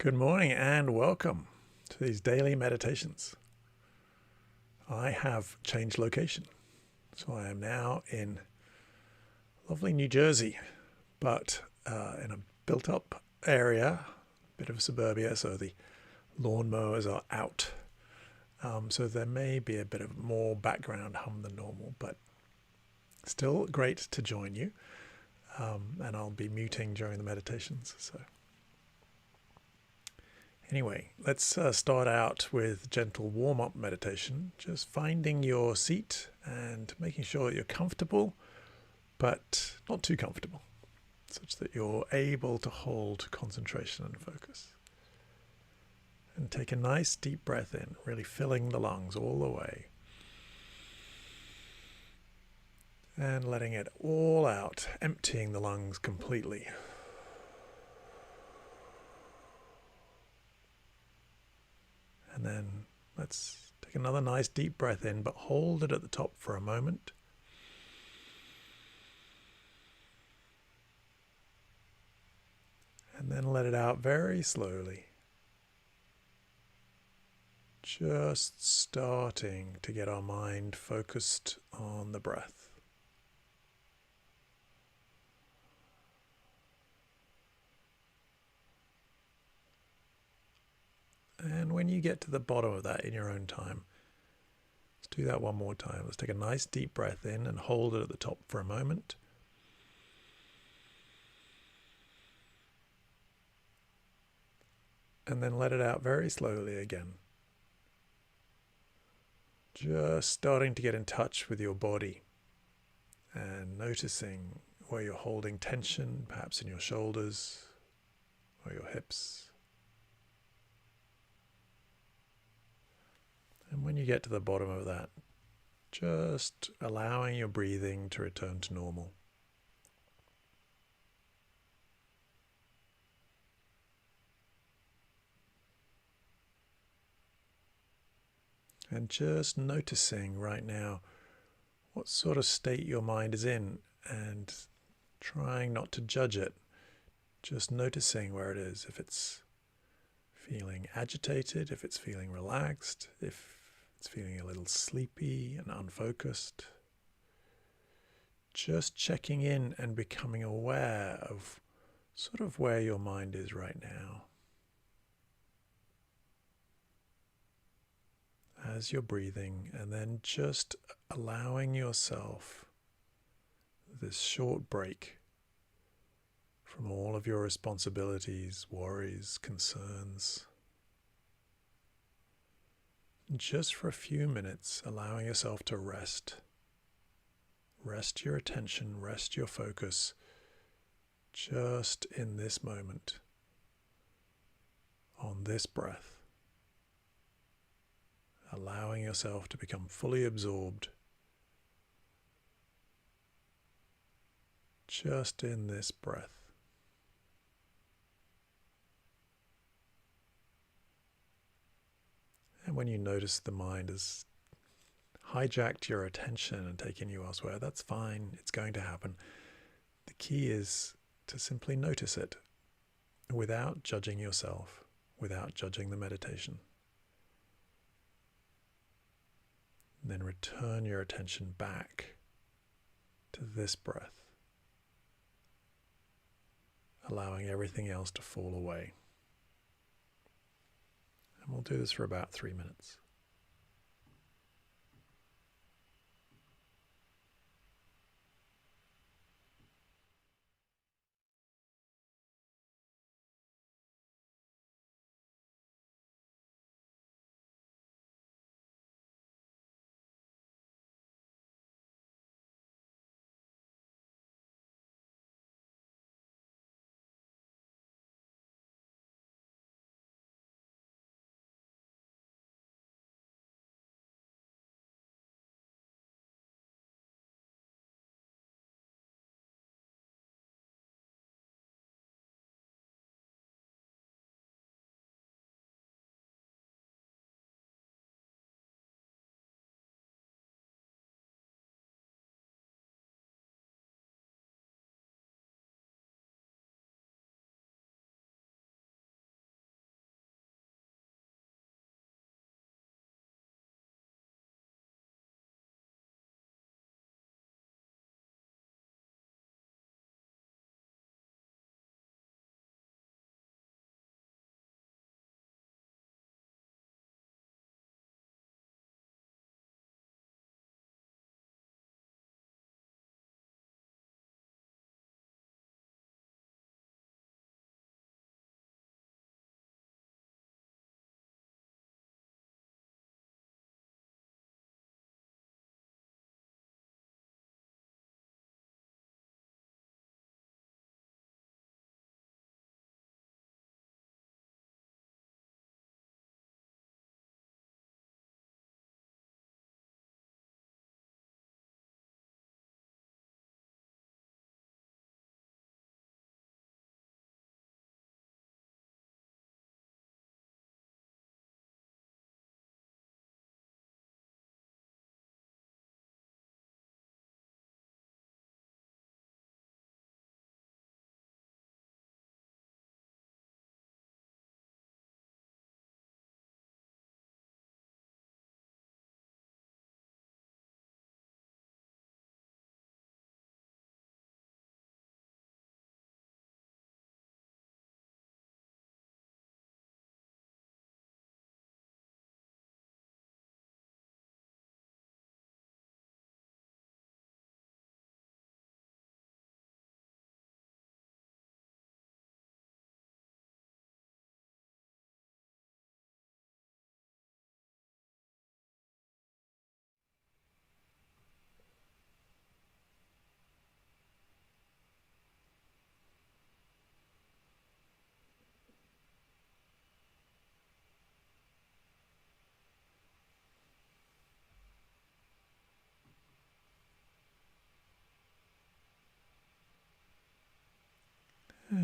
Good morning and welcome to these daily meditations. I have changed location, so I am now in lovely New Jersey, but in a built-up area, bit of suburbia, so the lawnmowers are out. So there may be a bit of more background hum than normal, but still great to join you. And I'll be muting during the meditations. So anyway, let's start out with gentle warm-up meditation, just finding your seat and making sure that you're comfortable, but not too comfortable, such that you're able to hold concentration and focus. And take a nice deep breath in, really filling the lungs all the way. And letting it all out, emptying the lungs completely. And then let's take another nice deep breath in, but hold it at the top for a moment. And then let it out very slowly. Just starting to get our mind focused on the breath. And when you get to the bottom of that in your own time, let's do that one more time. Let's take a nice deep breath in and hold it at the top for a moment. And then let it out very slowly again. Just starting to get in touch with your body and noticing where you're holding tension, perhaps in your shoulders or your hips. And when you get to the bottom of that, just allowing your breathing to return to normal. And just noticing right now what sort of state your mind is in and trying not to judge it. Just noticing where it is, if it's feeling agitated, if it's feeling relaxed, if it's feeling a little sleepy and unfocused. Just checking in and becoming aware of sort of where your mind is right now. As you're breathing, and then just allowing yourself this short break from all of your responsibilities, worries, concerns. Just for a few minutes, allowing yourself to rest. Rest your attention, rest your focus, just in this moment, on this breath. Allowing yourself to become fully absorbed just in this breath. And when you notice the mind has hijacked your attention and taken you elsewhere, that's fine. It's going to happen. The key is to simply notice it without judging yourself, without judging the meditation. And then return your attention back to this breath, allowing everything else to fall away. And we'll do this for about 3 minutes.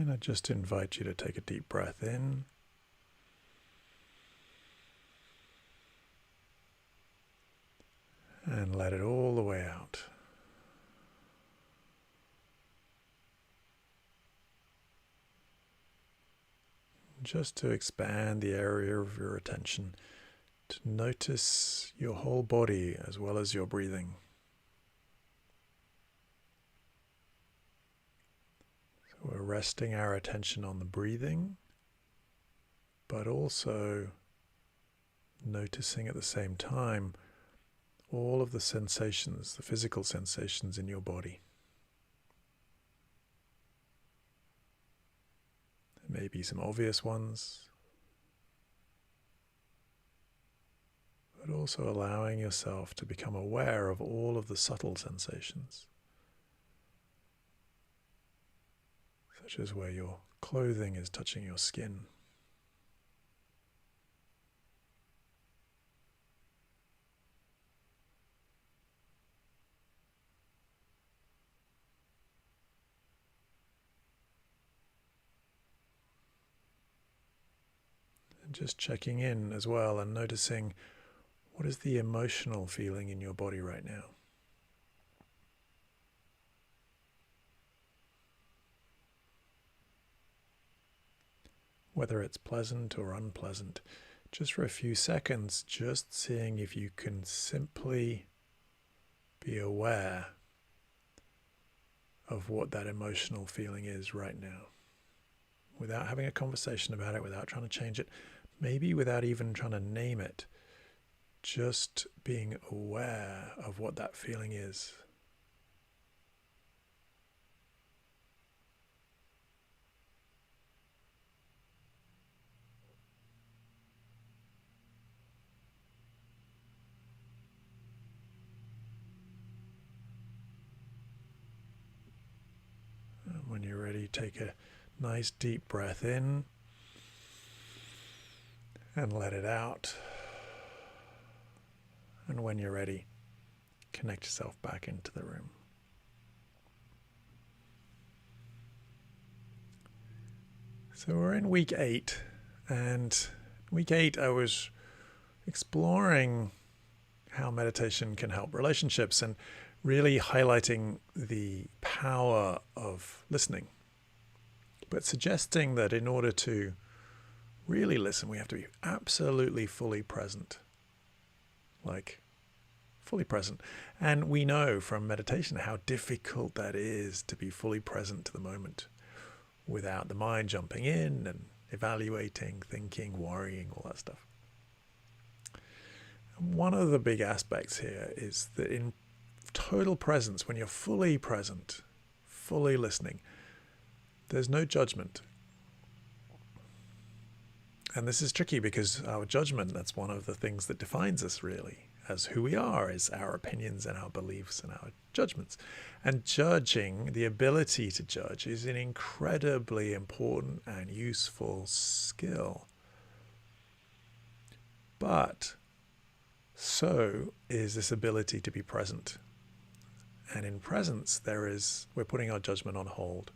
And I just invite you to take a deep breath in. And let it all the way out. Just to expand the area of your attention, to notice your whole body as well as your breathing. So we're resting our attention on the breathing, but also noticing at the same time all of the sensations, the physical sensations in your body. There may be some obvious ones, but also allowing yourself to become aware of all of the subtle sensations, such as where your clothing is touching your skin. And just checking in as well and noticing what is the emotional feeling in your body right now. Whether it's pleasant or unpleasant, just for a few seconds, just seeing if you can simply be aware of what that emotional feeling is right now, without having a conversation about it, without trying to change it, maybe without even trying to name it, just being aware of what that feeling is. And when you're ready, take a nice deep breath in and let it out. And when you're ready, connect yourself back into the room. So we're in week 8, and week 8 I was exploring how meditation can help relationships and really highlighting the power of listening, but suggesting that in order to really listen, we have to be absolutely fully present, like fully present. And we know from meditation how difficult that is, to be fully present to the moment without the mind jumping in and evaluating, thinking, worrying, all that stuff. And one of the big aspects here is that in total presence, when you're fully present, fully listening, there's no judgment. And this is tricky because our judgment, that's one of the things that defines us really as who we are, is our opinions and our beliefs and our judgments. And judging, the ability to judge, is an incredibly important and useful skill. But so is this ability to be present. And in presence, we're putting our judgment on hold.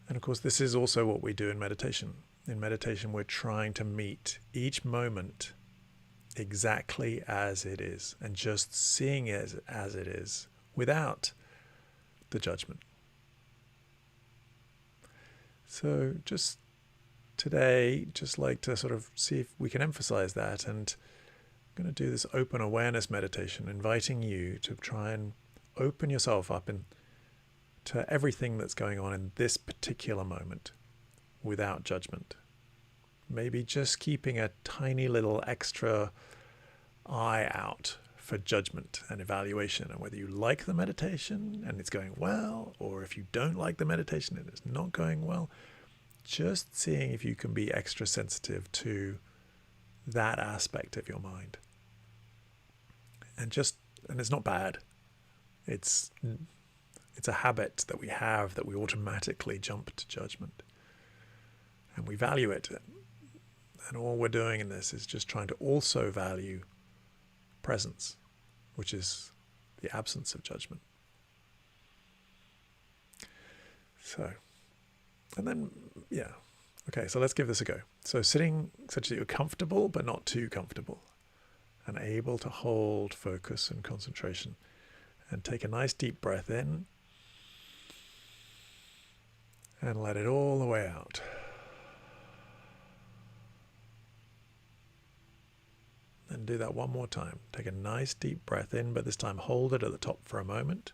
And of course, this is also what we do in meditation. In meditation, we're trying to meet each moment exactly as it is, and just seeing it as it is without the judgment. So just today, just like to sort of see if we can emphasize that, and I'm going to do this open awareness meditation, inviting you to try and open yourself up to everything that's going on in this particular moment without judgment. Maybe just keeping a tiny little extra eye out for judgment and evaluation, and whether you like the meditation and it's going well, or if you don't like the meditation and it's not going well, just seeing if you can be extra sensitive to that aspect of your mind. And it's not bad. It's a habit that we have, that we automatically jump to judgment. And we value it. And all we're doing in this is just trying to also value presence, which is the absence of judgment. So And then, yeah. Okay, so let's give this a go. So sitting such that you're comfortable, but not too comfortable, and able to hold focus and concentration. And take a nice deep breath in and let it all the way out. And do that one more time. Take a nice deep breath in, but this time hold it at the top for a moment.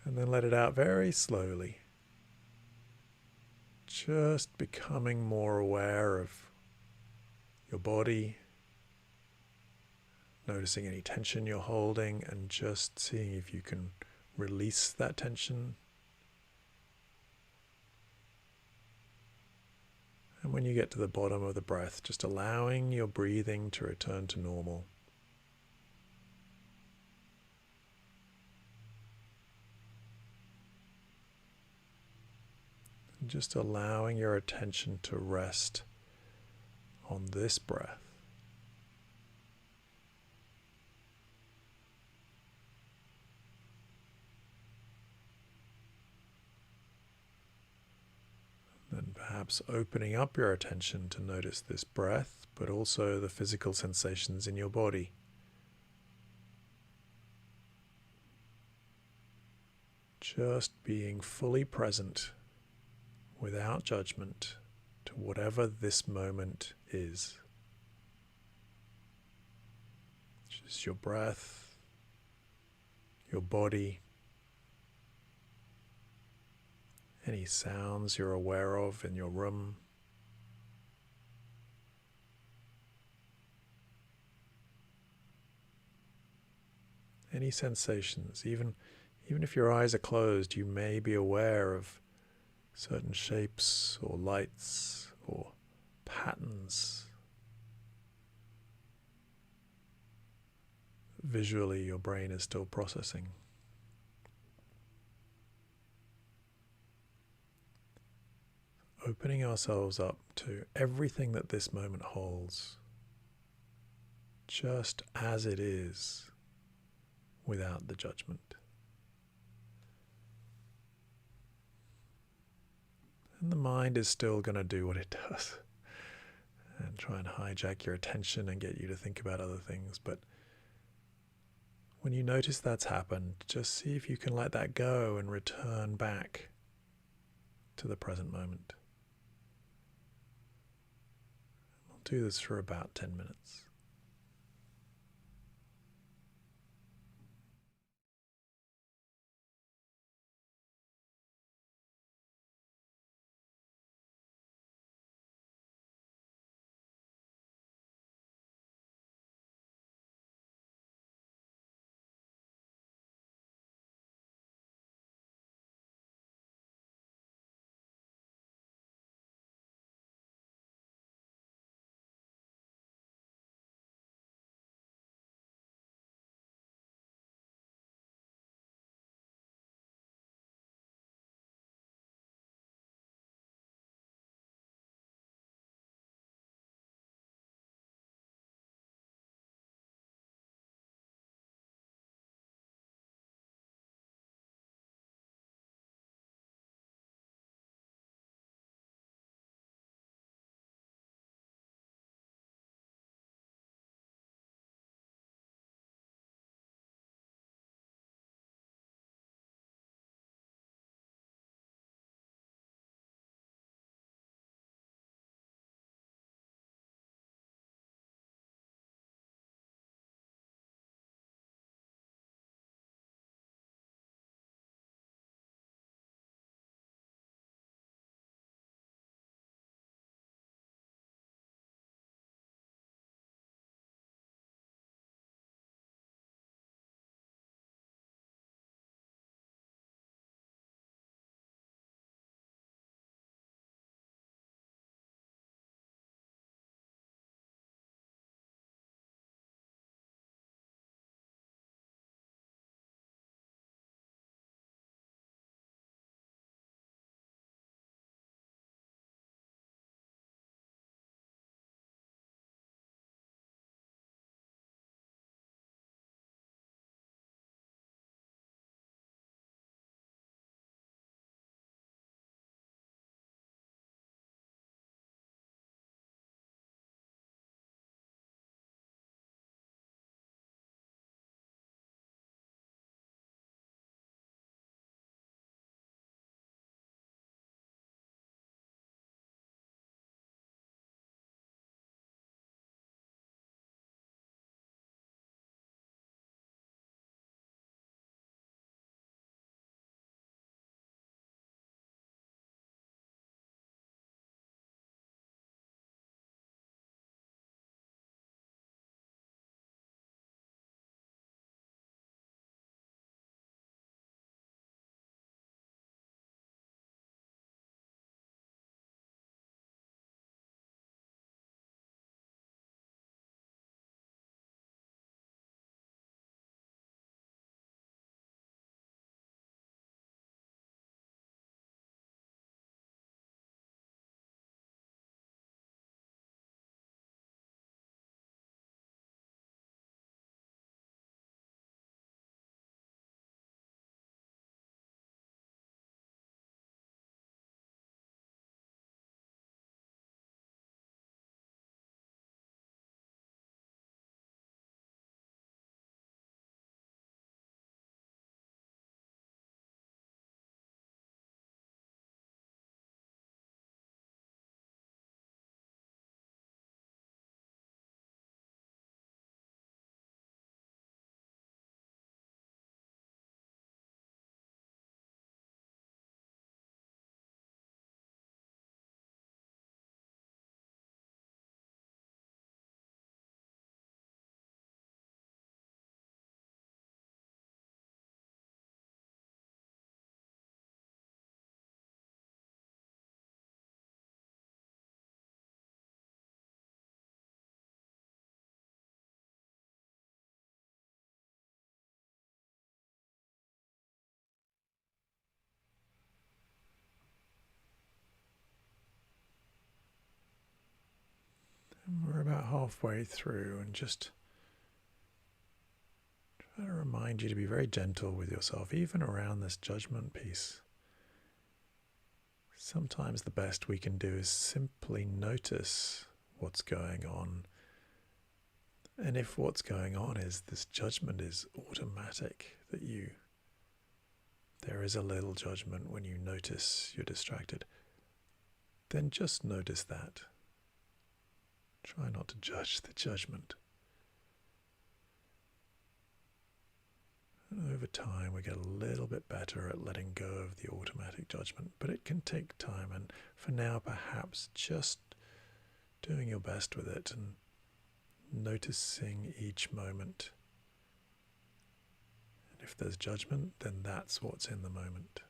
And then let it out very slowly. Just becoming more aware of your body, noticing any tension you're holding, and just seeing if you can release that tension. And when you get to the bottom of the breath, just allowing your breathing to return to normal. And just allowing your attention to rest on this breath. Then perhaps opening up your attention to notice this breath, but also the physical sensations in your body. Just being fully present without judgment to whatever this moment is. Just your breath, your body, any sounds you're aware of in your room. Any sensations, even if your eyes are closed, you may be aware of certain shapes or lights or patterns. Visually, your brain is still processing. Opening ourselves up to everything that this moment holds, just as it is, without the judgment. And the mind is still going to do what it does and try and hijack your attention and get you to think about other things. But when you notice that's happened, just see if you can let that go and return back to the present moment. We'll do this for about 10 minutes. about halfway through and just try to remind you to be very gentle with yourself, even around this judgment piece. Sometimes the best we can do is simply notice what's going on. And if what's going on is this judgment is automatic, that there is a little judgment when you notice you're distracted, then just notice that. Try not to judge the judgment. And over time, we get a little bit better at letting go of the automatic judgment, but it can take time. And for now, perhaps just doing your best with it and noticing each moment. And if there's judgment, then that's what's in the moment.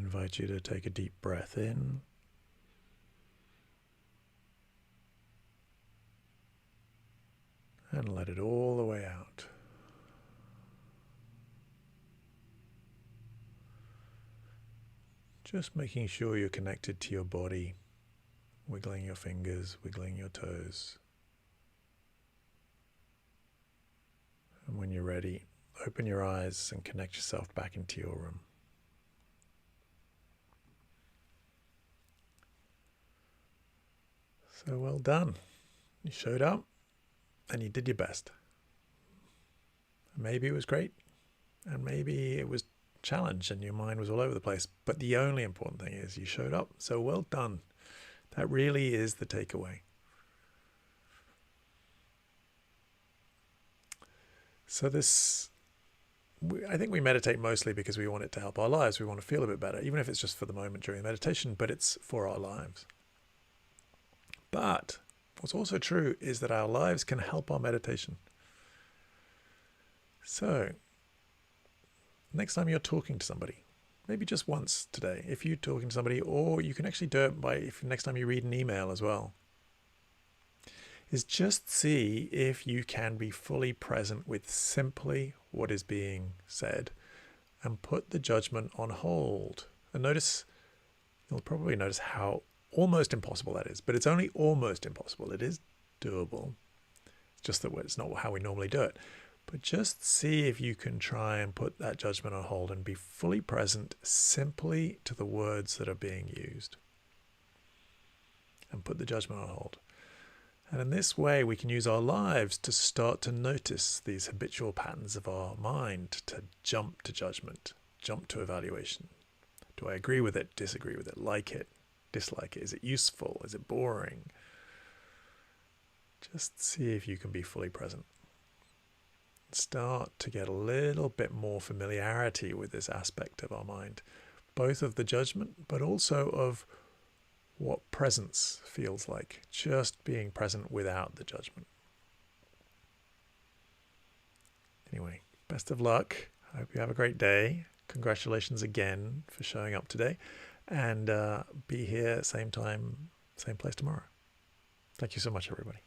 invite you to take a deep breath in. And let it all the way out. Just making sure you're connected to your body, wiggling your fingers, wiggling your toes. And when you're ready, open your eyes and connect yourself back into your room. So well done. You showed up and you did your best. Maybe it was great, and maybe it was challenge and your mind was all over the place. But the only important thing is you showed up. So well done. That really is the takeaway. So I think we meditate mostly because we want it to help our lives. We want to feel a bit better, even if it's just for the moment during meditation, but it's for our lives. But what's also true is that our lives can help our meditation. So next time you're talking to somebody, maybe just once today, if you're talking to somebody, or you can actually do it if next time you read an email as well, is just see if you can be fully present with simply what is being said and put the judgment on hold. And you'll probably notice how almost impossible that is, but it's only almost impossible. It is doable. It's just that it's not how we normally do it. But just see if you can try and put that judgment on hold and be fully present simply to the words that are being used. And put the judgment on hold. And in this way, we can use our lives to start to notice these habitual patterns of our mind, to jump to judgment, jump to evaluation. Do I agree with it, disagree with it, like it, dislike it? Is it useful? Is it boring? Just see if you can be fully present. Start to get a little bit more familiarity with this aspect of our mind, both of the judgment, but also of what presence feels like, just being present without the judgment. Anyway, best of luck. I hope you have a great day. Congratulations again for showing up today, and be here same time, same place tomorrow. Thank you so much, everybody.